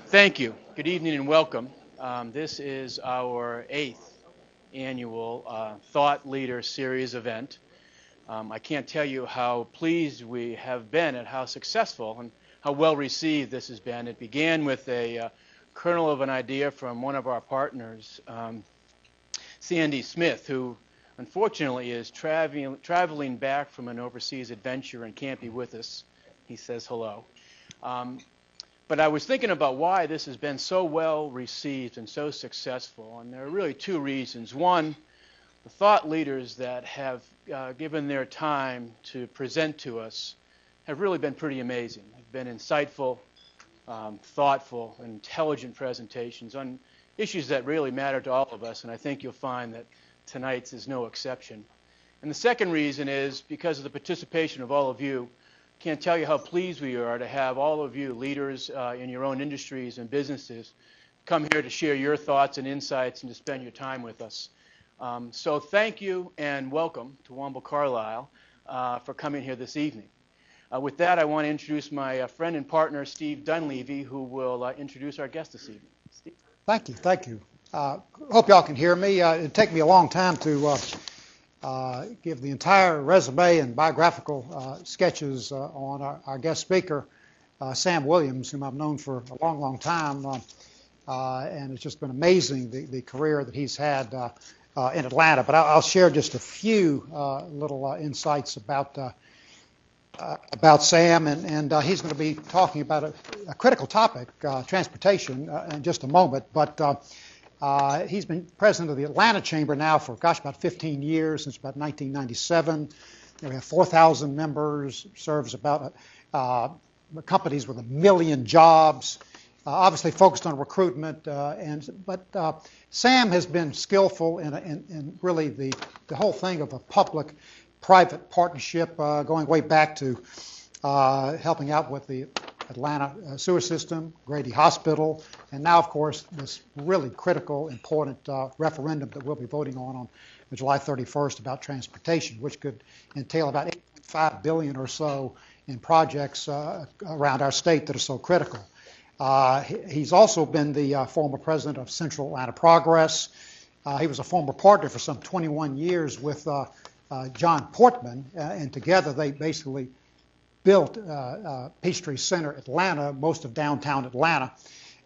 Thank you. Good evening and welcome. This is our 8th annual Thought Leader Series event. I can't tell you how pleased we have been at how successful and how well received this has been. It began with a kernel of an idea from one of our partners, Sandy Smith, who unfortunately is traveling back from an overseas adventure and can't be with us. He says hello. But I was thinking about why this has been so well received and so successful, and there are really two reasons. One, the thought leaders that have given their time to present to us have really been pretty amazing. They've been insightful, thoughtful, intelligent presentations on issues that really matter to all of us, and I think you'll find that tonight's is no exception. And the second reason is because of the participation of all of you. Can't tell you how pleased we are to have all of you leaders in your own industries and businesses come here to share your thoughts and insights and to spend your time with us. So thank you and welcome to Womble Carlyle for coming here this evening. With that, I want to introduce my friend and partner, Steve Dunleavy, who will introduce our guest this evening. Steve. Thank you. Hope y'all can hear me. It'd take me a long time to give the entire resume and biographical sketches on our guest speaker, Sam Williams, whom I've known for a long, long time. And it's just been amazing, the career that he's had in Atlanta. But I'll share just a few little insights about Sam. And he's going to be talking about a critical topic, transportation, in just a moment. But he's been president of the Atlanta Chamber now for, about 15 years, since about 1997. We have 4,000 members, serves about companies with 1 million jobs, obviously focused on recruitment. But Sam has been skillful in really the whole thing of a public-private partnership, going way back to helping out with the Atlanta sewer system, Grady Hospital, and now, of course, this really critical, important referendum that we'll be voting on July 31st about transportation, which could entail about $8.5 billion or so in projects around our state that are so critical. He's also been the former president of Central Atlanta Progress. He was a former partner for some 21 years with John Portman, and together they basically built Peachtree Center, Atlanta, most of downtown Atlanta,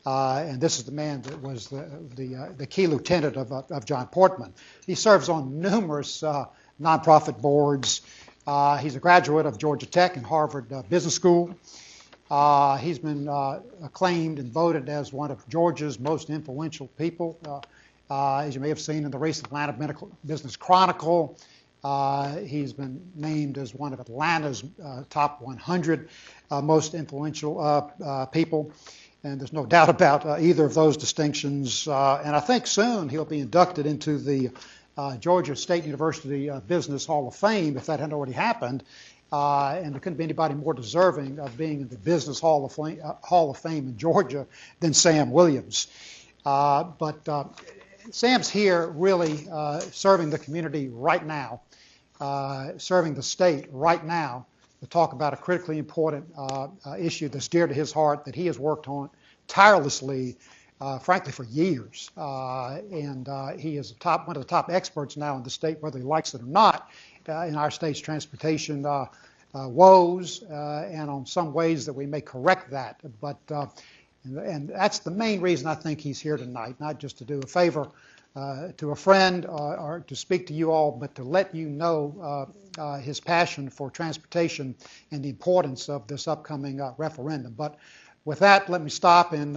and this is the man that was the key lieutenant of John Portman. He serves on numerous nonprofit boards. He's a graduate of Georgia Tech and Harvard Business School. He's been acclaimed and voted as one of Georgia's most influential people, as you may have seen in the recent Atlanta Business Chronicle. He's been named as one of Atlanta's top 100 most influential people, and there's no doubt about either of those distinctions. And I think soon he'll be inducted into the Georgia State University Business Hall of Fame, if that hadn't already happened. And there couldn't be anybody more deserving of being in the Business Hall of Fame in Georgia than Sam Williams. But Sam's here really serving the community right now. Serving the state right now to talk about a critically important issue that's dear to his heart that he has worked on tirelessly, frankly, for years. And he is one of the top experts now in the state, whether he likes it or not, in our state's transportation woes and on some ways that we may correct that. But and that's the main reason I think he's here tonight, not just to do a favor to a friend or to speak to you all, but to let you know his passion for transportation and the importance of this upcoming referendum. But with that, let me stop and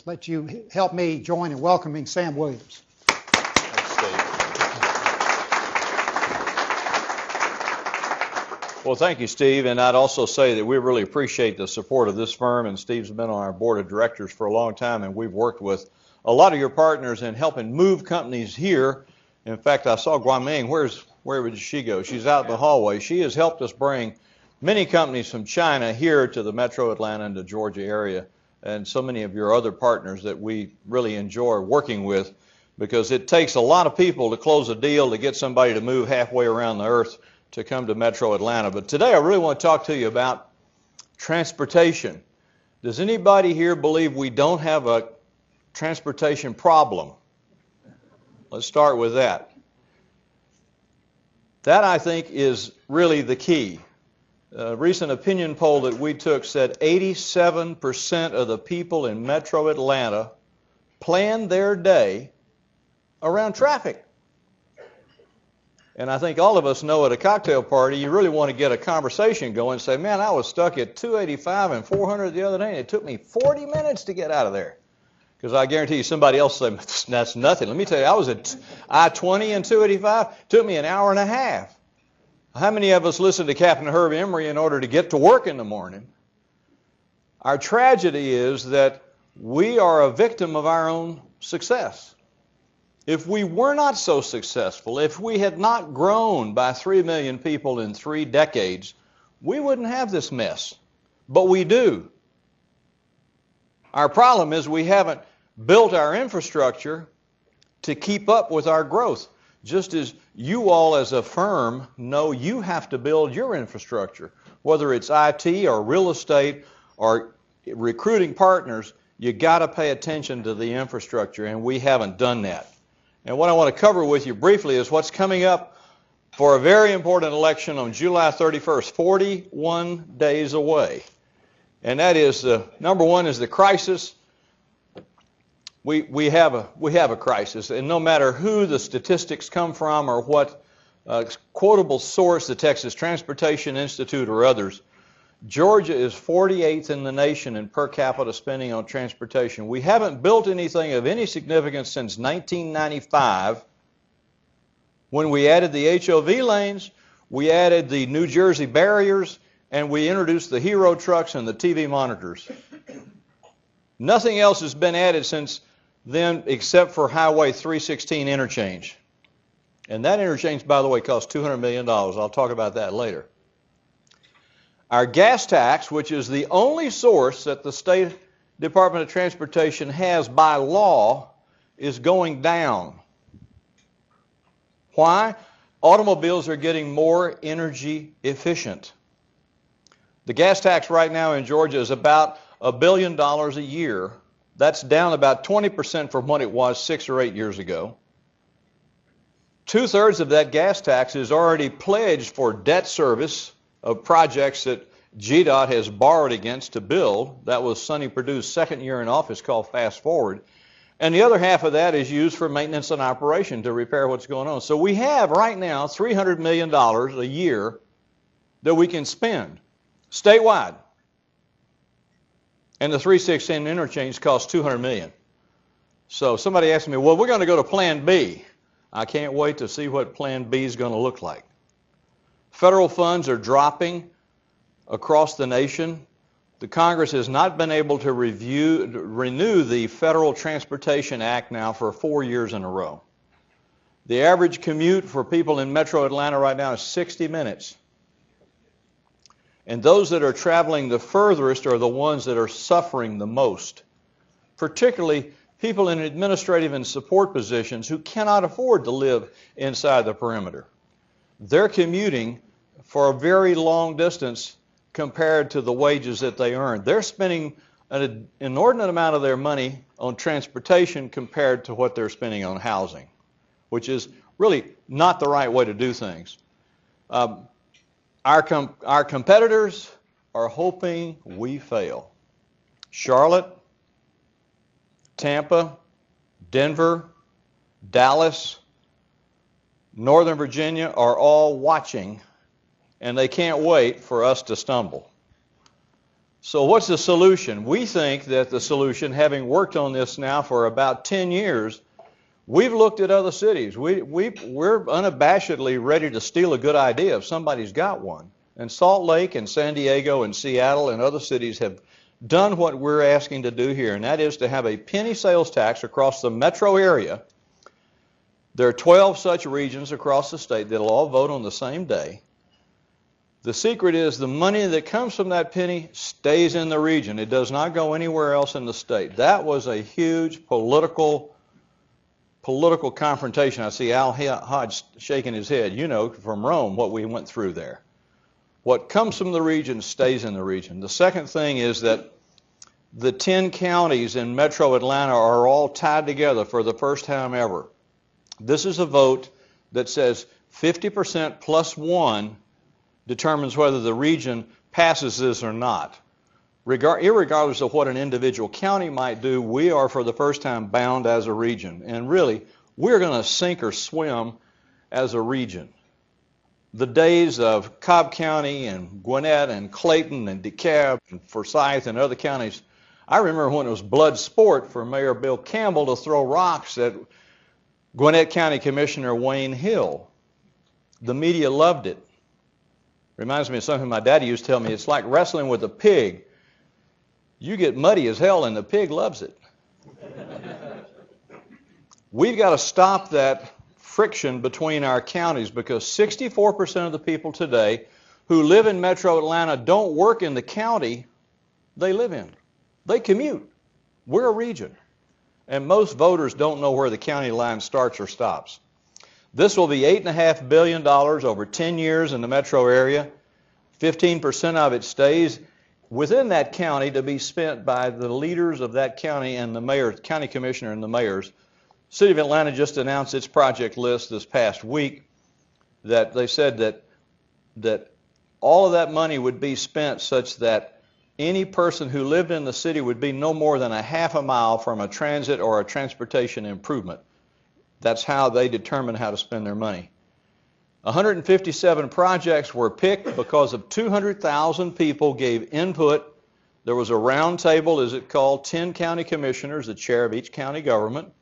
let you help me join in welcoming Sam Williams. Thanks, Steve. Well, thank you, Steve, and I'd also say that we really appreciate the support of this firm, and Steve's been on our board of directors for a long time, and we've worked with a lot of your partners in helping move companies here. In fact, I saw Guaming. Where did she go? She's out in the hallway. She has helped us bring many companies from China here to the metro Atlanta and the Georgia area, and so many of your other partners that we really enjoy working with, because it takes a lot of people to close a deal to get somebody to move halfway around the earth to come to Metro Atlanta. But today I really want to talk to you about transportation. Does anybody here believe we don't have a transportation problem? Let's start with that. That, I think, is really the key. A recent opinion poll that we took said 87% of the people in Metro Atlanta plan their day around traffic. And I think all of us know at a cocktail party, you really want to get a conversation going and say, man, I was stuck at 285 and 400 the other day, and it took me 40 minutes to get out of there. Because I guarantee you somebody else will say, that's nothing. Let me tell you, I was at I-20 and 285. It took me an hour and a half. How many of us listen to Captain Herb Emery in order to get to work in the morning? Our tragedy is that we are a victim of our own success. If we were not so successful, if we had not grown by 3 million people in 3 decades, we wouldn't have this mess. But we do. Our problem is we haven't built our infrastructure to keep up with our growth. Just as you all as a firm know you have to build your infrastructure, whether it's IT or real estate or recruiting partners, you got to pay attention to the infrastructure, and we haven't done that. And what I want to cover with you briefly is what's coming up for a very important election on July 31st, 41 days away. And that is, number one is the crisis. We have a crisis, and no matter who the statistics come from or what quotable source, the Texas Transportation Institute or others, Georgia is 48th in the nation in per capita spending on transportation. We haven't built anything of any significance since 1995 when we added the HOV lanes, we added the New Jersey barriers, and we introduced the Hero trucks and the TV monitors. Nothing else has been added since then except for Highway 316 interchange. And that interchange, by the way, costs $200 million. I'll talk about that later. Our gas tax, which is the only source that the State Department of Transportation has by law, is going down. Why? Automobiles are getting more energy efficient. The gas tax right now in Georgia is about $1 billion a year. That's down about 20% from what it was 6 or 8 years ago. 2/3 of that gas tax is already pledged for debt service of projects that GDOT has borrowed against to build. That was Sonny Perdue's second year in office, called Fast Forward. And the other half of that is used for maintenance and operation to repair what's going on. So we have right now $300 million a year that we can spend statewide. And the 316 interchange costs $200 million. So somebody asked me, well, we're going to go to Plan B. I can't wait to see what Plan B is going to look like. Federal funds are dropping across the nation. The Congress has not been able to renew the Federal Transportation Act now for 4 years in a row. The average commute for people in Metro Atlanta right now is 60 minutes. And those that are traveling the furthest are the ones that are suffering the most, particularly people in administrative and support positions who cannot afford to live inside the perimeter. They're commuting for a very long distance compared to the wages that they earn. They're spending an inordinate amount of their money on transportation compared to what they're spending on housing, which is really not the right way to do things. Our competitors are hoping we fail. Charlotte, Tampa, Denver, Dallas, Northern Virginia are all watching, and they can't wait for us to stumble. So what's the solution? We think that the solution, having worked on this now for about 10 years, we've looked at other cities. We're unabashedly ready to steal a good idea if somebody's got one. And Salt Lake and San Diego and Seattle and other cities have done what we're asking to do here, and that is to have a penny sales tax across the metro area. There are 12 such regions across the state that'll all vote on the same day. The secret is the money that comes from that penny stays in the region. It does not go anywhere else in the state. That was a huge political political confrontation. I see Al Hodge shaking his head. You know from Rome what we went through there. What comes from the region stays in the region. The second thing is that the 10 counties in metro Atlanta are all tied together for the first time ever. This is a vote that says 50% plus 1 determines whether the region passes this or not. Irregardless of what an individual county might do, we are for the first time bound as a region. And really, we're going to sink or swim as a region. The days of Cobb County and Gwinnett and Clayton and DeKalb and Forsyth and other counties, I remember when it was blood sport for Mayor Bill Campbell to throw rocks at Gwinnett County Commissioner Wayne Hill. The media loved it. Reminds me of something my daddy used to tell me. It's like wrestling with a pig. You get muddy as hell and the pig loves it. We've got to stop that friction between our counties because 64% of the people today who live in metro Atlanta don't work in the county they live in. They commute. We're a region. And most voters don't know where the county line starts or stops. This will be $8.5 billion over 10 years in the metro area. 15% of it stays within that county to be spent by the leaders of that county and the mayor, county commissioner and the mayors. City of Atlanta just announced its project list this past week that they said that all of that money would be spent such that any person who lived in the city would be no more than a half a mile from a transit or a transportation improvement. That's how they determine how to spend their money. 157 projects were picked because of 200,000 people gave input. There was a round table, as it's called, 10 county commissioners, the chair of each county government,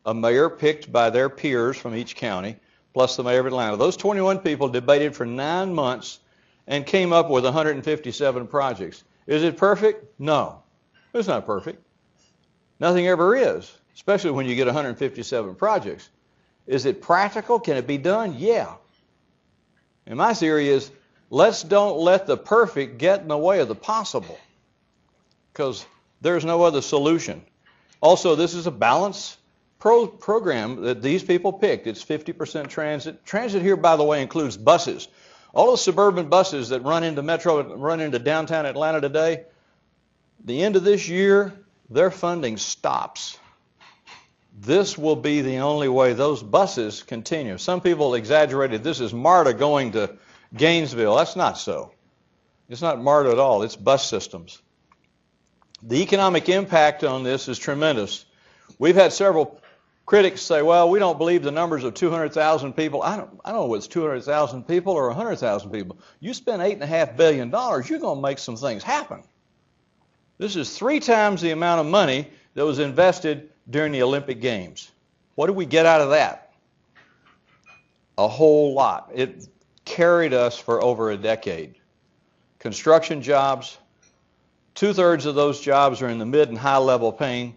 a mayor picked by their peers from each county, plus the mayor of Atlanta. Those 21 people debated for 9 months and came up with 157 projects. Is it perfect? No, it's not perfect. Nothing ever is, especially when you get 157 projects. Is it practical? Can it be done? Yeah. And my theory is, don't let the perfect get in the way of the possible, because there's no other solution. Also, this is a balanced program that these people picked. It's 50% transit. Transit here, by the way, includes buses. All the suburban buses that run into downtown Atlanta today, the end of this year, their funding stops. This will be the only way those buses continue. Some people exaggerated, this is MARTA going to Gainesville. That's not so. It's not MARTA at all. It's bus systems. The economic impact on this is tremendous. We've had several critics say, well, we don't believe the numbers of 200,000 people. I don't know if it's 200,000 people or 100,000 people. You spend $8.5 billion, you're going to make some things happen. This is 3 times the amount of money that was invested during the Olympic Games. What did we get out of that? A whole lot. It carried us for over a decade. Construction jobs, 2/3 of those jobs are in the mid and high level paying.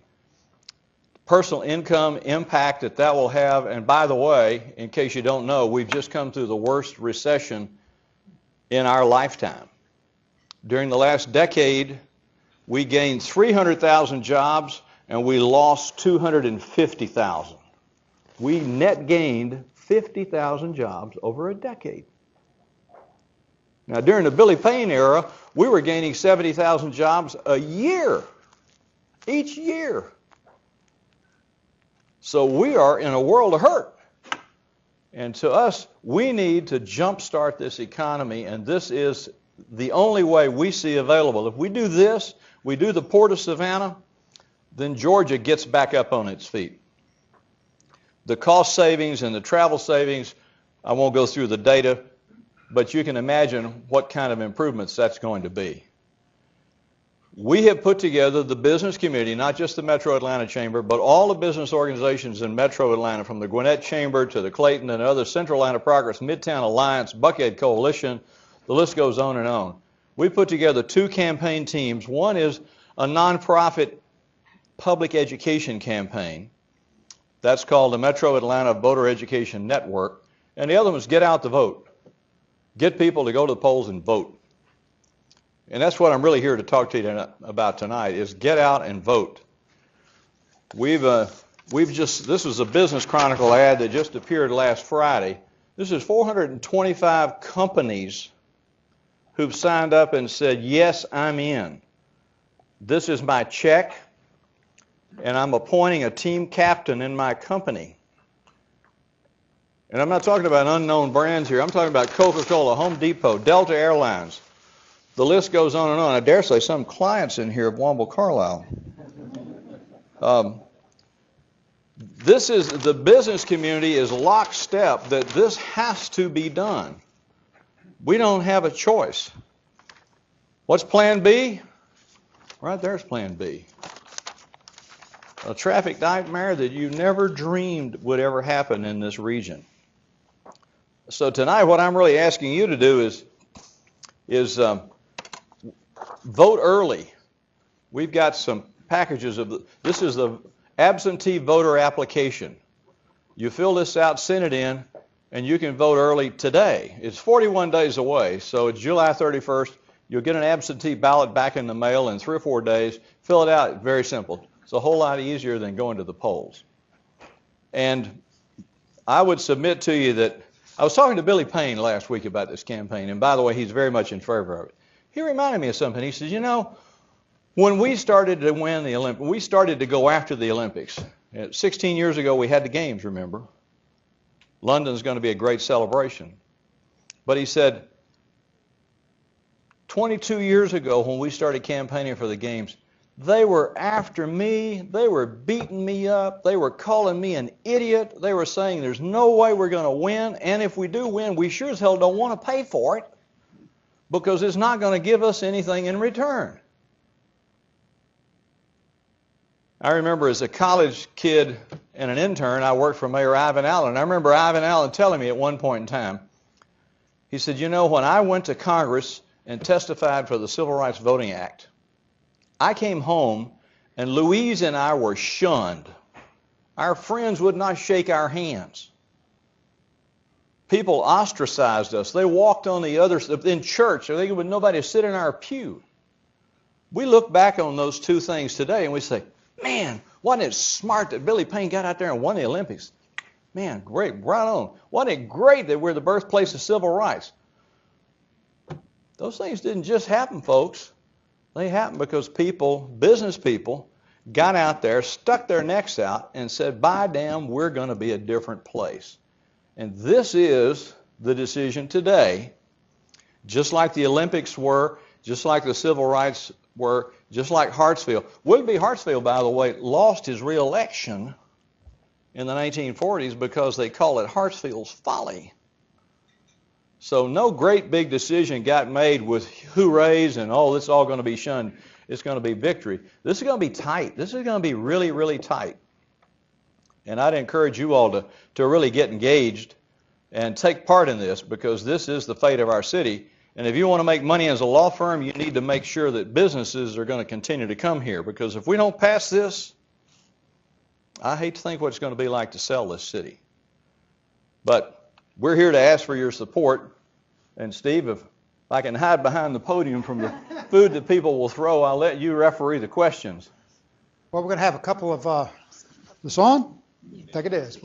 Personal income impact that will have, and by the way, in case you don't know, we've just come through the worst recession in our lifetime. During the last decade, we gained 300,000 jobs and we lost 250,000. We net gained 50,000 jobs over a decade. Now, during the Billy Payne era, we were gaining 70,000 jobs a year, each year. So we are in a world of hurt. And to us, we need to jumpstart this economy, and this is the only way we see available. If we do this, we do the Port of Savannah, then Georgia gets back up on its feet. The cost savings and the travel savings, I won't go through the data, but you can imagine what kind of improvements that's going to be. We have put together the business community, not just the Metro Atlanta Chamber, but all the business organizations in Metro Atlanta, from the Gwinnett Chamber to the Clayton and other Central Atlanta Progress, Midtown Alliance, Buckhead Coalition, the list goes on and on. We put together 2 campaign teams. One is a nonprofit public education campaign. That's called the Metro Atlanta Voter Education Network. And the other one is Get Out to Vote. Get people to go to the polls and vote. And that's what I'm really here to talk to you about tonight, is get out and vote. We've this was a Business Chronicle ad that just appeared last Friday. This is 425 companies who've signed up and said, yes, I'm in. This is my check, and I'm appointing a team captain in my company. And I'm not talking about unknown brands here. I'm talking about Coca-Cola, Home Depot, Delta Airlines. The list goes on and on. I dare say some clients in here of Womble Carlyle. The business community is lockstep that this has to be done. We don't have a choice. What's Plan B? Right there's Plan B. A traffic nightmare that you never dreamed would ever happen in this region. So tonight, what I'm really asking you to do is vote early. We've got some packages this is the absentee voter application. You fill this out, send it in, and you can vote early today. It's 41 days away, so it's July 31st. You'll get an absentee ballot back in the mail in 3 or 4 days. Fill it out. Very simple. It's a whole lot easier than going to the polls. And I would submit to you that I was talking to Billy Payne last week about this campaign, and by the way, he's very much in favor of it. He reminded me of something. He says, you know, when we started to win the Olympics, we started to go after the Olympics. 16 years ago, we had the games, remember? London's going to be a great celebration. But he said, 22 years ago, when we started campaigning for the games, they were after me. They were beating me up. They were calling me an idiot. They were saying there's no way we're going to win. And if we do win, we sure as hell don't want to pay for it because it's not going to give us anything in return. I remember as a college kid and an intern, I worked for Mayor Ivan Allen. I remember Ivan Allen telling me at one point in time, he said, you know, when I went to Congress and testified for the Civil Rights Voting Act, I came home and Louise and I were shunned. Our friends would not shake our hands. People ostracized us. They walked on the other side. In church, there would nobody sit in our pew. We look back on those two things today and we say, man, wasn't it smart that Billy Payne got out there and won the Olympics? Man, great, right on. Wasn't it great that we're the birthplace of civil rights? Those things didn't just happen, folks. They happened because people, business people, got out there, stuck their necks out, and said, by damn, we're going to be a different place. And this is the decision today, just like the Olympics were, just like the civil rights were, just like Hartsfield. Willoughby Hartsfield, by the way, lost his re-election in the 1940s because they call it Hartsfield's folly. So no great big decision got made with hoorays and, oh, this is all going to be shunned. It's going to be victory. This is going to be tight. This is going to be really, really tight. And I'd encourage you all to really get engaged and take part in this because this is the fate of our city. And if you want to make money as a law firm, you need to make sure that businesses are going to continue to come here. Because if we don't pass this, I hate to think what it's going to be like to sell this city. But we're here to ask for your support. And Steve, if I can hide behind the podium from the food that people will throw, I'll let you referee the questions. Well, we're going to have a couple of, this on? I think it is.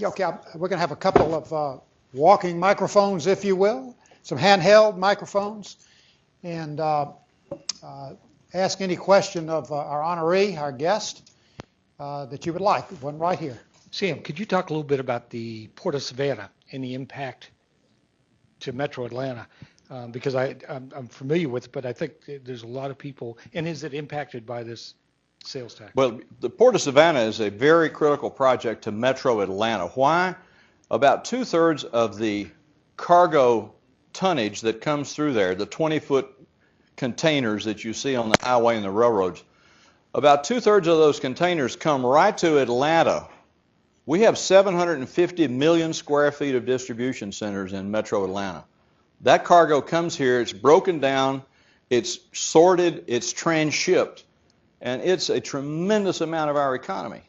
Okay, we're going to have a couple of walking microphones, if you will. Some handheld microphones, and ask any question of our honoree, our guest, that you would like. One right here. Sam, could you talk a little bit about the Port of Savannah and the impact to Metro Atlanta? Because I'm familiar with it, but I think there's a lot of people, and is it impacted by this sales tax? Well, the Port of Savannah is a very critical project to Metro Atlanta. Why? About 2/3 of the cargo tonnage that comes through there, the 20-foot containers that you see on the highway and the railroads, about 2/3 of those containers come right to Atlanta. We have 750 million square feet of distribution centers in Metro Atlanta. That cargo comes here, it's broken down, it's sorted, it's transshipped, and it's a tremendous amount of our economy.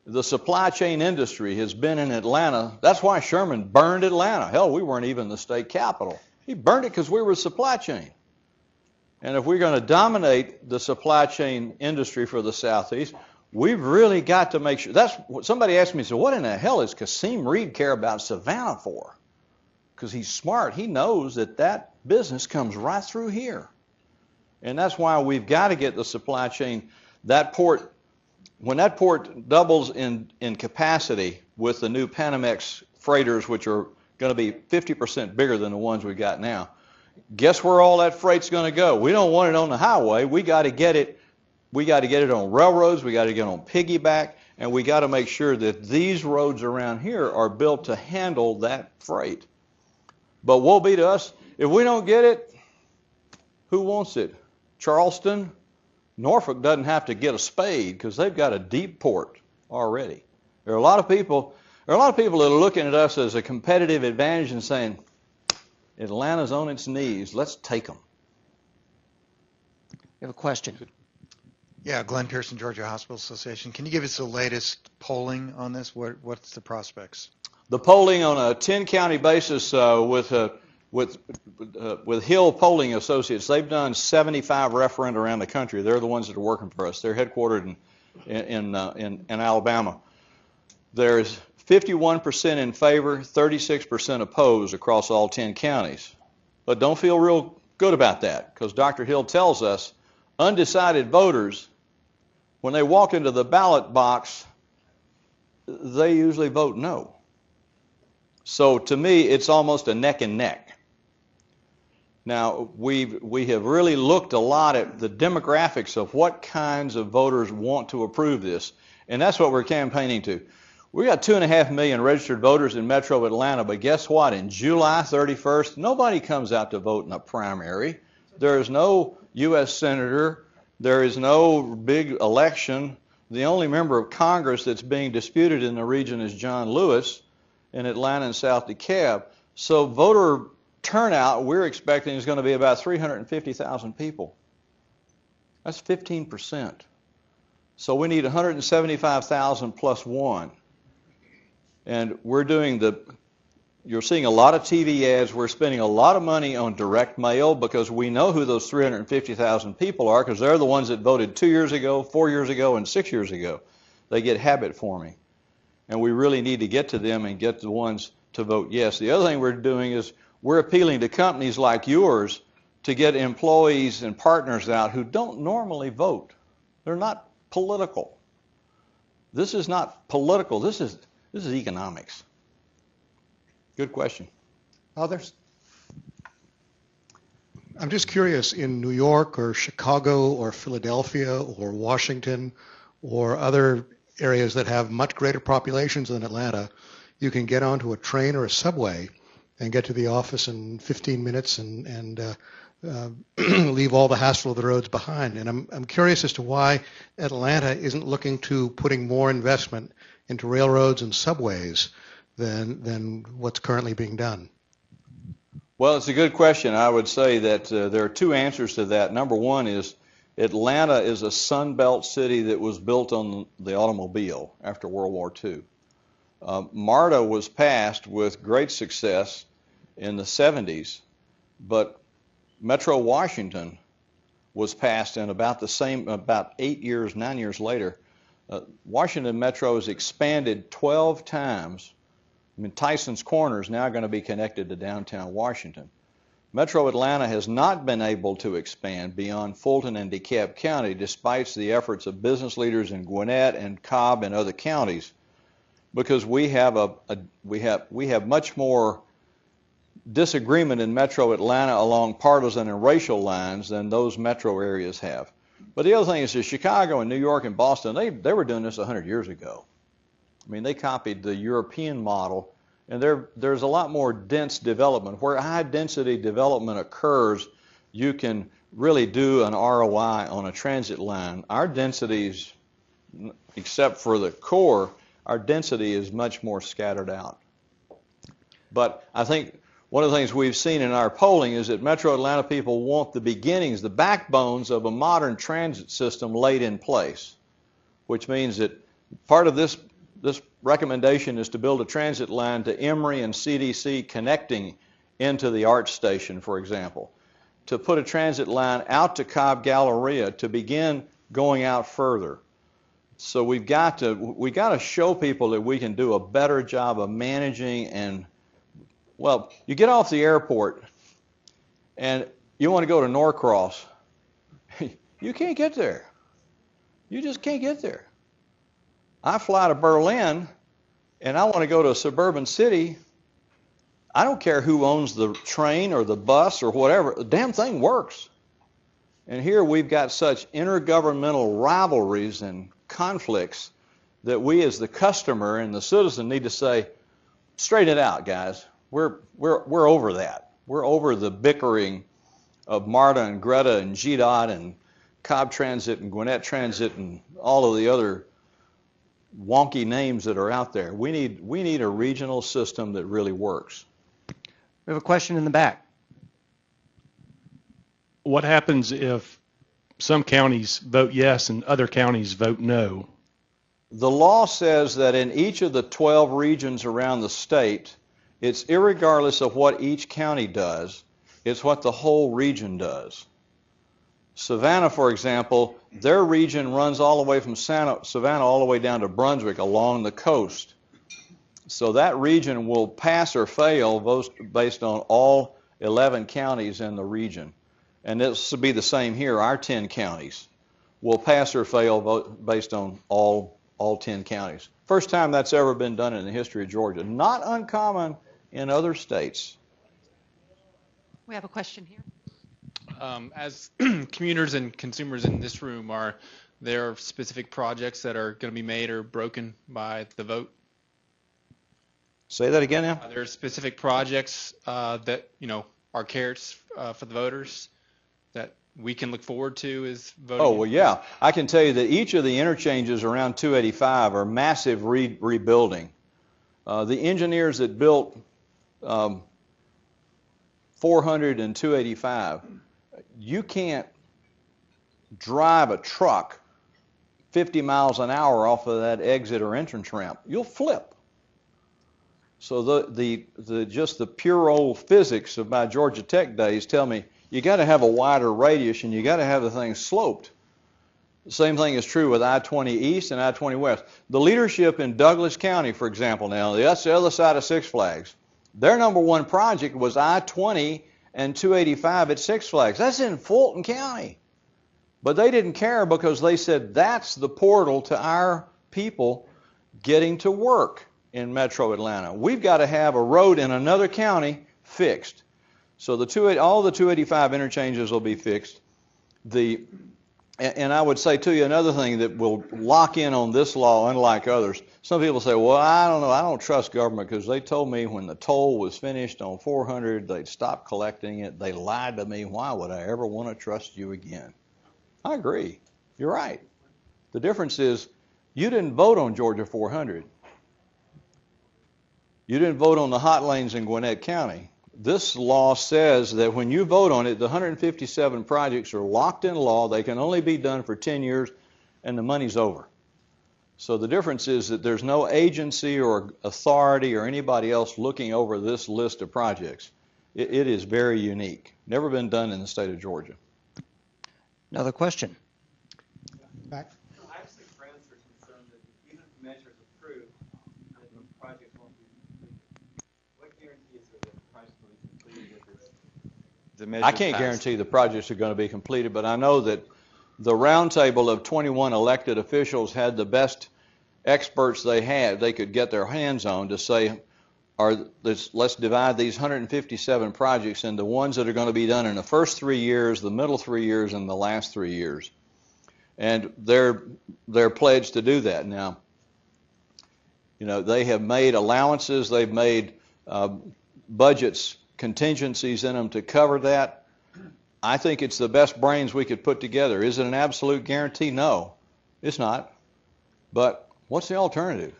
The supply chain industry has been in Atlanta. That's why Sherman burned Atlanta. Hell, we weren't even the state capital. He burned it because we were a supply chain. And if we're going to dominate the supply chain industry for the Southeast, we've really got to make sure. That's what somebody asked me, so what in the hell does Kasim Reed care about Savannah for? Because he's smart. He knows that that business comes right through here. And that's why we've got to get the supply chain. That port, when that port doubles in capacity with the new Panamex freighters, which are going to be 50% bigger than the ones we got now, guess where all that freight's going to go? We don't want it on the highway. We got to get it. We got to get it on railroads. We got to get it on piggyback, and we got to make sure that these roads around here are built to handle that freight. But woe be to us if we don't get it. Who wants it? Charleston, Norfolk doesn't have to get a spade because they've got a deep port already. There are a lot of people. There are a lot of people that are looking at us as a competitive advantage and saying, Atlanta's on its knees. Let's take them. You have a question? Yeah, Glenn Pearson, Georgia Hospital Association. Can you give us the latest polling on this? What's the prospects? The polling on a 10-county basis with Hill Polling Associates, they've done 75 referenda around the country. They're the ones that are working for us. They're headquartered in Alabama. There's 51% in favor, 36% opposed across all 10 counties. But don't feel real good about that, because Dr. Hill tells us undecided voters, when they walk into the ballot box, they usually vote no. So to me, it's almost a neck and neck. Now, we have really looked a lot at the demographics of what kinds of voters want to approve this, and that's what we're campaigning to. We got 2.5 million registered voters in Metro Atlanta, but guess what? In July 31st, nobody comes out to vote in a primary. There is no U.S. senator. There is no big election. The only member of Congress that's being disputed in the region is John Lewis in Atlanta and South DeKalb. So voter turnout, we're expecting, is going to be about 350,000 people. That's 15%. So we need 175,000 plus one. And we're doing you're seeing a lot of TV ads. We're spending a lot of money on direct mail because we know who those 350,000 people are, because they're the ones that voted 2 years ago, 4 years ago, and 6 years ago. They get habit forming. And we really need to get to them and get the ones to vote yes. The other thing we're doing is we're appealing to companies like yours to get employees and partners out who don't normally vote. They're not political. This is not political. This is economics. Good question. Others? I'm just curious, in New York or Chicago or Philadelphia or Washington or other areas that have much greater populations than Atlanta, you can get onto a train or a subway and get to the office in 15 minutes and leave all the hassle of the roads behind. And I'm curious as to why Atlanta isn't looking to putting more investment into railroads and subways than what's currently being done. Well, it's a good question. I would say that there are two answers to that. Number one is Atlanta is a Sun Belt city that was built on the automobile after World War II. MARTA was passed with great success in the 70s, but Metro Washington was passed in about 9 years later. Washington Metro has expanded 12 times. I mean, Tyson's Corner is now going to be connected to downtown Washington. Metro Atlanta has not been able to expand beyond Fulton and DeKalb County, despite the efforts of business leaders in Gwinnett and Cobb and other counties, because we have much more disagreement in Metro Atlanta along partisan and racial lines than those metro areas have. But the other thing is that Chicago and New York and Boston, they were doing this 100 years ago. I mean, they copied the European model, and there's a lot more dense development. Where high-density development occurs, you can really do an ROI on a transit line. Our densities, except for the core, our density is much more scattered out. But I think one of the things we've seen in our polling is that Metro Atlanta people want the beginnings, the backbones of a modern transit system laid in place, which means that part of this recommendation is to build a transit line to Emory and CDC connecting into the ART station, for example, to put a transit line out to Cobb Galleria to begin going out further, So we got to show people that we can do a better job of managing. And well, you get off the airport and you want to go to Norcross, you can't get there. You just can't get there. I fly to Berlin and I want to go to a suburban city. I don't care who owns the train or the bus or whatever. The damn thing works. And here we've got such intergovernmental rivalries and conflicts that we as the customer and the citizen need to say, straighten it out, guys. We're over that. We're over the bickering of MARTA and Greta and GDOT and Cobb Transit and Gwinnett Transit and all of the other wonky names that are out there. We need a regional system that really works. We have a question in the back. What happens if some counties vote yes and other counties vote no? The law says that in each of the 12 regions around the state, it's irregardless of what each county does, it's what the whole region does. Savannah, for example, their region runs all the way from Savannah all the way down to Brunswick along the coast. So that region will pass or fail based on all 11 counties in the region. And this will be the same here. Our 10 counties will pass or fail based on all 10 counties. First time that's ever been done in the history of Georgia. Not uncommon in other states. We have a question here. As commuters and consumers in this room, are there specific projects that are going to be made or broken by the vote? Say that again now. Are there specific projects that, are carrots for the voters that we can look forward to as voting? Oh, well, yeah. I can tell you that each of the interchanges around 285 are massive rebuilding. The engineers that built 400 and 285, you can't drive a truck 50 miles an hour off of that exit or entrance ramp. You'll flip. So just the pure old physics of my Georgia Tech days tell me you got to have a wider radius and you got to have the thing sloped. The same thing is true with I-20 East and I-20 West. The leadership in Douglas County, for example, now that's the other side of Six Flags. Their number one project was I-20 and 285 at Six Flags. That's in Fulton County. But they didn't care because they said that's the portal to our people getting to work in Metro Atlanta. We've got to have a road in another county fixed. So all the 285 interchanges will be fixed. And I would say to you another thing that will lock in on this law, unlike others. Some people say, well, I don't know, I don't trust government because they told me when the toll was finished on 400, they'd stop collecting it. They lied to me. Why would I ever want to trust you again? I agree. You're right. The difference is you didn't vote on Georgia 400. You didn't vote on the hot lanes in Gwinnett County. This law says that when you vote on it, the 157 projects are locked in law. They can only be done for 10 years, and the money's over. So the difference is that there's no agency or authority or anybody else looking over this list of projects. It is very unique. Never been done in the state of Georgia. Another question. Back. Actually, friends are concerned that even if the measure is approved, that the project won't be completed. What guarantee is there that the project will be completed if the measure I can't guarantee the projects are going to be completed, but I know that the roundtable of 21 elected officials had the best experts they could get their hands on to say, let's divide these 157 projects into ones that are going to be done in the first 3 years, the middle 3 years, and the last 3 years. And they're pledged to do that. Now, they have made allowances, they've made budgets, contingencies in them to cover that. I think it's the best brains we could put together. Is it an absolute guarantee? No, it's not. But what's the alternative?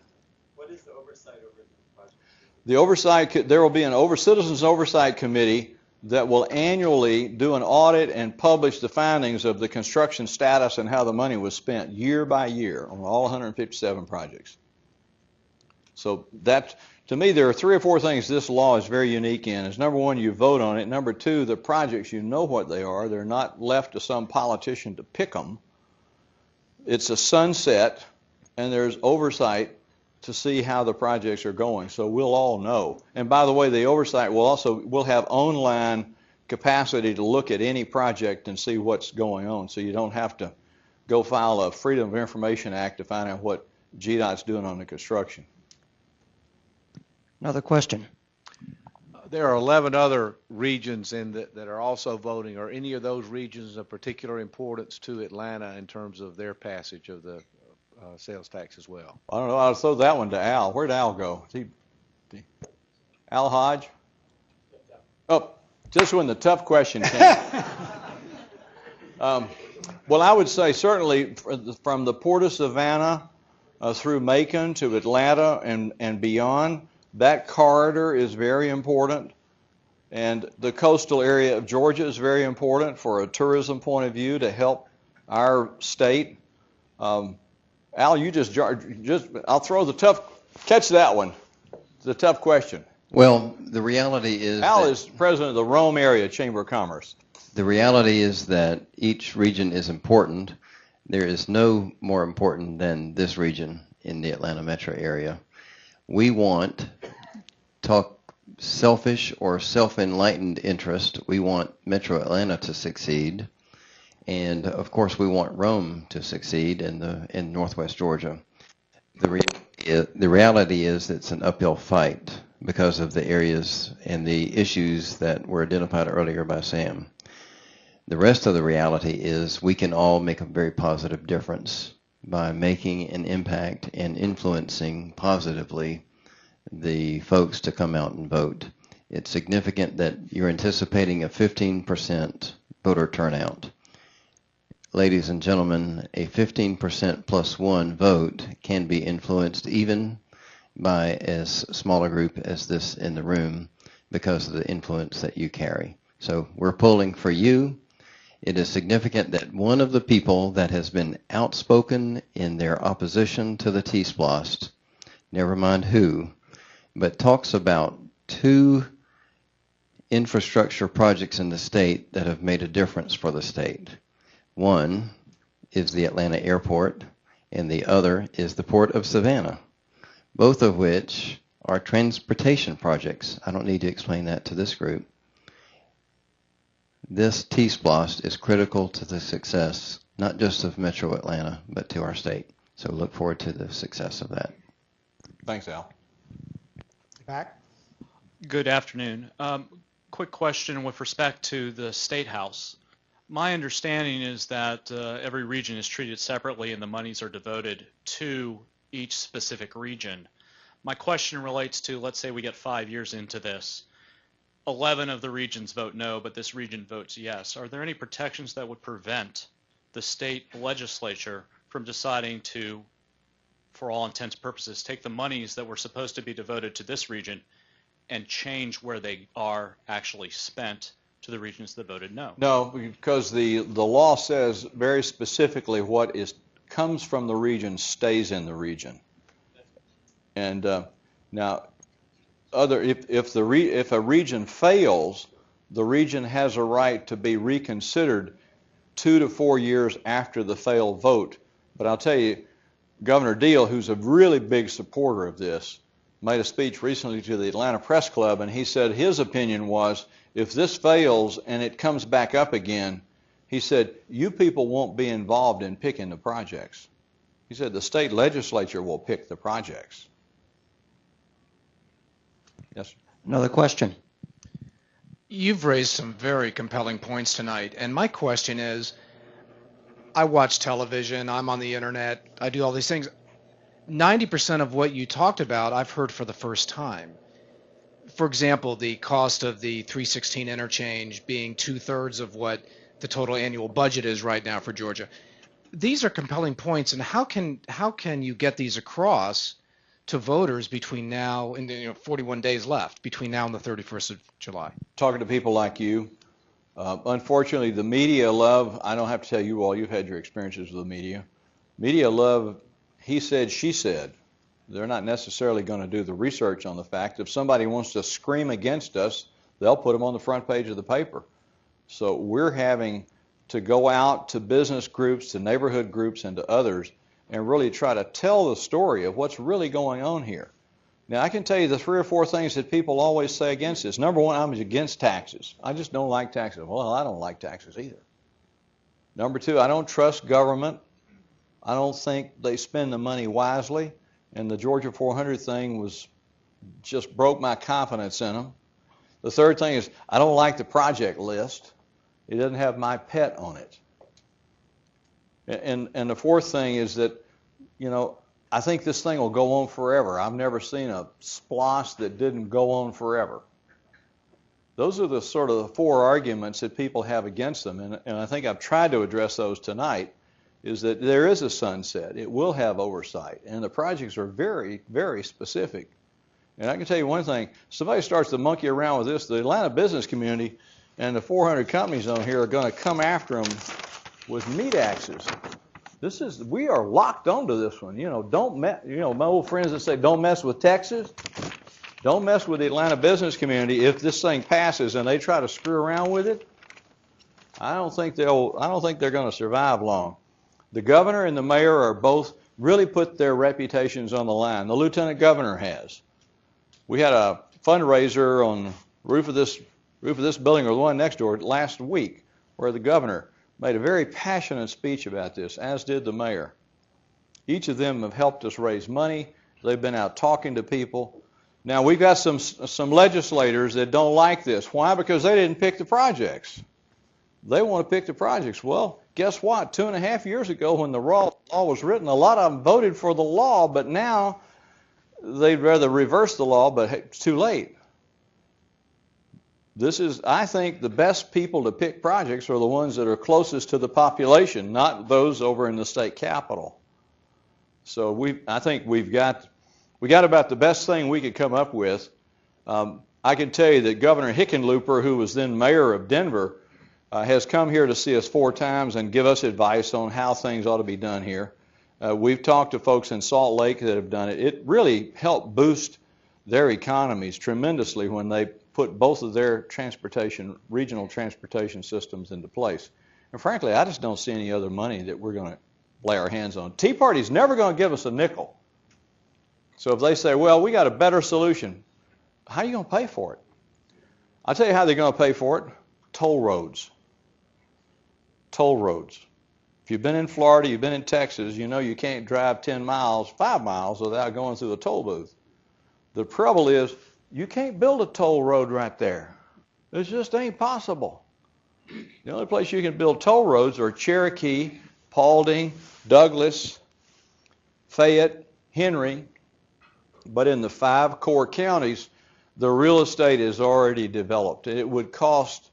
What is the oversight over the project? The oversight, there will be an Citizens Oversight Committee that will annually do an audit and publish the findings of the construction status and how the money was spent year by year on all 157 projects. So to me, there are 3 or 4 things this law is very unique in. Is number one, you vote on it. Number two, the projects, you know what they are. They're not left to some politician to pick them. It's a sunset. and there's oversight to see how the projects are going, so we'll all know. And by the way, the oversight we'll have online capacity to look at any project and see what's going on, so you don't have to go file a Freedom of Information Act to find out what GDOT's doing on the construction. Another question. There are 11 other regions that are also voting. Are any of those regions of particular importance to Atlanta in terms of their passage of the sales tax as well? I don't know. I'll throw that one to Al. Where'd Al go? Al Hodge? Oh, just when the tough question came. Well, I would say certainly from the Port of Savannah through Macon to Atlanta and beyond, that corridor is very important. And the coastal area of Georgia is very important for a tourism point of view to help our state. Al, you I'll throw the tough, catch that one, the tough question. Well, the reality is Al is president of the Rome Area Chamber of Commerce. The reality is that each region is important. There is no more important than this region in the Atlanta metro area. We want, talk selfish or self-enlightened interest, we want Metro Atlanta to succeed. And of course we want Rome to succeed in Northwest Georgia. The reality is it's an uphill fight because of the areas and the issues that were identified earlier by Sam. The rest of the reality is we can all make a very positive difference by making an impact and influencing positively the folks to come out and vote. It's significant that you're anticipating a 15% voter turnout. Ladies and gentlemen, a 15% plus one vote can be influenced even by as small a group as this in the room because of the influence that you carry. So we're pulling for you. It is significant that one of the people that has been outspoken in their opposition to the T-Splost, never mind who, but talks about two infrastructure projects in the state that have made a difference for the state. One is the Atlanta airport, and the other is the Port of Savannah, both of which are transportation projects. I don't need to explain that to this group. This T-Splost is critical to the success, not just of Metro Atlanta, but to our state. So look forward to the success of that. Thanks, Al. Back. Good afternoon. Quick question with respect to the State House. My understanding is that every region is treated separately and the monies are devoted to each specific region. My question relates to, let's say we get 5 years into this. 11 of the regions vote no, but this region votes yes. Are there any protections that would prevent the state legislature from deciding to, for all intents and purposes, take the monies that were supposed to be devoted to this region and change where they are actually spent to the regions that voted no? No, because the law says very specifically what comes from the region stays in the region. And now, if a region fails, the region has a right to be reconsidered 2 to 4 years after the failed vote. But I'll tell you, Governor Deal, who's a really big supporter of this, made a speech recently to the Atlanta Press Club, and he said his opinion was, if this fails and it comes back up again, he said, you people won't be involved in picking the projects. He said the state legislature will pick the projects. Yes. Another question. You've raised some very compelling points tonight, and my question is, I watch television, I'm on the internet, I do all these things. 90% of what you talked about I've heard for the first time. For example, the cost of the 316 interchange being 2/3 of what the total annual budget is right now for Georgia. These are compelling points, and how can you get these across to voters between now and 41 days left between now and the 31st of July? Talking to people like you. Unfortunately, the media love, I don't have to tell you all, you've had your experiences with the media. Media love, he said, she said. They're not necessarily going to do the research on the fact. If somebody wants to scream against us, they'll put them on the front page of the paper. So we're having to go out to business groups, to neighborhood groups, and to others. and really try to tell the story of what's really going on here. Now, I can tell you the 3 or 4 things that people always say against this. Number one, I'm against taxes. I just don't like taxes. Well, I don't like taxes either. Number 2, I don't trust government. I don't think they spend the money wisely. And the Georgia 400 thing just broke my confidence in them. The third thing is I don't like the project list. It doesn't have my pet on it. And the fourth thing is that, I think this thing will go on forever. I've never seen a SPLOST that didn't go on forever. Those are the sort of the 4 arguments that people have against them, and I think I've tried to address those tonight, is that there is a sunset. It will have oversight, and the projects are very, very specific. And I can tell you one thing, somebody starts to monkey around with this, the Atlanta business community and the 400 companies on here are going to come after them with meat axes. We are locked onto this one. My old friends that say, don't mess with Texas, don't mess with the Atlanta business community. If this thing passes and they try to screw around with it, I don't think they're going to survive long. The governor and the mayor are both really put their reputations on the line. The lieutenant governor has. We had a fundraiser on the roof of this building or the one next door last week where the governor made a very passionate speech about this, as did the mayor. Each of them have helped us raise money. They've been out talking to people. Now, we've got some legislators that don't like this. Why? Because they didn't pick the projects. They want to pick the projects. Well, guess what? 2.5 years ago when the law was written, a lot of them voted for the law, but now they'd rather reverse the law, but it's too late. I think, the best people to pick projects are the ones that are closest to the population, not those over in the state capitol. So I think we got about the best thing we could come up with. I can tell you that Governor Hickenlooper, who was then mayor of Denver, has come here to see us 4 times and give us advice on how things ought to be done here. We've talked to folks in Salt Lake that have done it. It really helped boost their economies tremendously when they put both of their regional transportation systems into place. And frankly, I just don't see any other money that we're going to lay our hands on. Tea Party's never going to give us a nickel. So if they say, well, we got a better solution, how are you going to pay for it? I'll tell you how they're going to pay for it. Toll roads. Toll roads. If you've been in Florida, you've been in Texas, you know you can't drive 10 miles, 5 miles without going through a toll booth. The trouble is, you can't build a toll road right there. It just ain't possible. The only place you can build toll roads are Cherokee, Paulding, Douglas, Fayette, Henry. But in the 5 core counties, the real estate is already developed. It would cost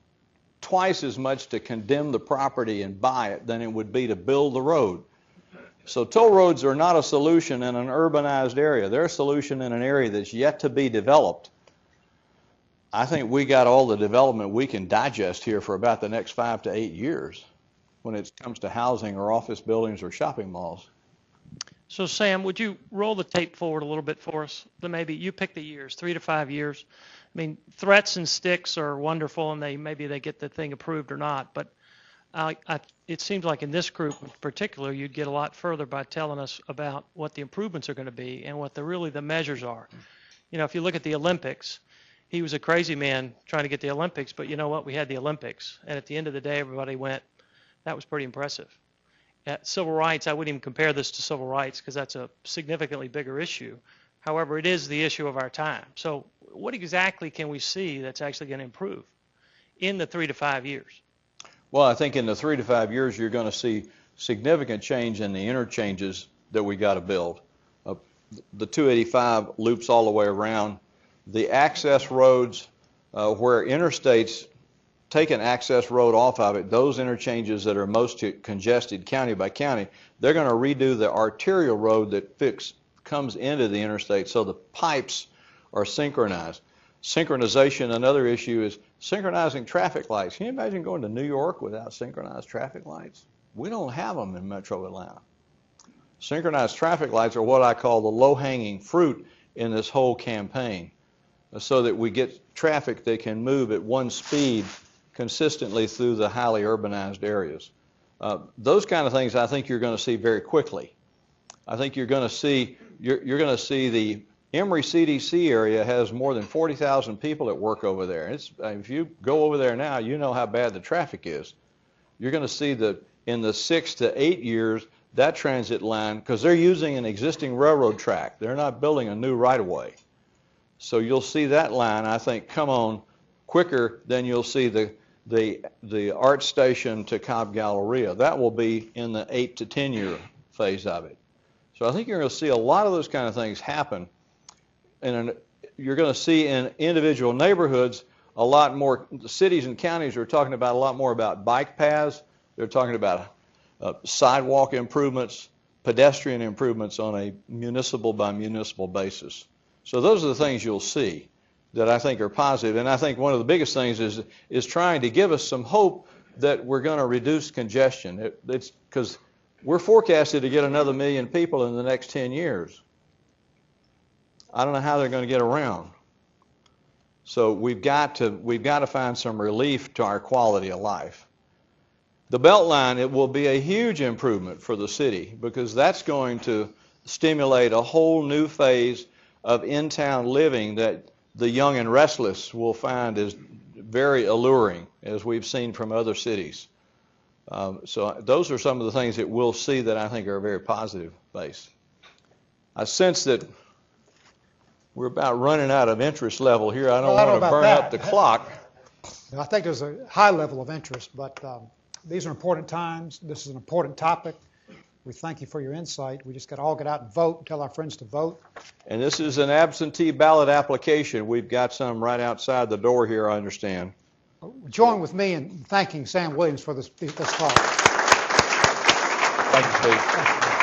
twice as much to condemn the property and buy it than it would be to build the road. So toll roads are not a solution in an urbanized area. They're a solution in an area that's yet to be developed. I think we got all the development we can digest here for about the next 5 to 8 years when it comes to housing or office buildings or shopping malls. So Sam, would you roll the tape forward a little bit for us? Then maybe you pick the years, 3 to 5 years. I mean, threats and sticks are wonderful, and maybe they get the thing approved or not. But it seems like in this group in particular, you'd get a lot further by telling us about what the improvements are going to be and what the measures are. If you look at the Olympics, he was a crazy man trying to get the Olympics, but you know what? We had the Olympics, and at the end of the day, everybody went, that was pretty impressive. Civil rights, I wouldn't even compare this to civil rights because that's a significantly bigger issue. However, it is the issue of our time. So what exactly can we see that's actually going to improve in the 3 to 5 years? Well, I think in the 3 to 5 years, you're going to see significant change in the interchanges that we got to build. The 285 loops all the way around. The access roads where interstates take an access road off of it, those interchanges that are most congested county by county, they're going to redo the arterial road that comes into the interstate so the pipes are synchronized. Synchronization, another issue is synchronizing traffic lights. Can you imagine going to New York without synchronized traffic lights? We don't have them in Metro Atlanta. Synchronized traffic lights are what I call the low-hanging fruit in this whole campaign, so that we get traffic that can move at one speed consistently through the highly urbanized areas. Those kind of things I think you're going to see very quickly. I think you're going to see the Emory CDC area has more than 40,000 people that work over there. If you go over there now, you know how bad the traffic is. You're going to see that in the 6 to 8 years, that transit line, because they're using an existing railroad track. They're not building a new right-of-way. So you'll see that line, I think, come on quicker than you'll see the art station to Cobb Galleria. That will be in the 8 to 10 year phase of it. So I think you're going to see a lot of those kind of things happen. And you're going to see in individual neighborhoods a lot more. The cities and counties are talking about a lot more about bike paths. They're talking about sidewalk improvements, pedestrian improvements on a municipal by municipal basis. So those are the things you'll see that I think are positive. And I think one of the biggest things is trying to give us some hope that we're going to reduce congestion. It's because we're forecasted to get another 1 million people in the next 10 years. I don't know how they're going to get around. So we've got to find some relief to our quality of life. The Beltline, it will be a huge improvement for the city because that's going to stimulate a whole new phase of in-town living that the young and restless will find is very alluring, as we've seen from other cities. So those are some of the things that we'll see that I think are very positive based. I sense that we're about running out of interest level here. I don't want to burn up the clock. I think there's a high level of interest, but these are important times. This is an important topic. We thank you for your insight. We just got to all get out and vote, tell our friends to vote. And this is an absentee ballot application. We've got some right outside the door here, I understand. Join with me in thanking Sam Williams for this talk. Thank you, Steve.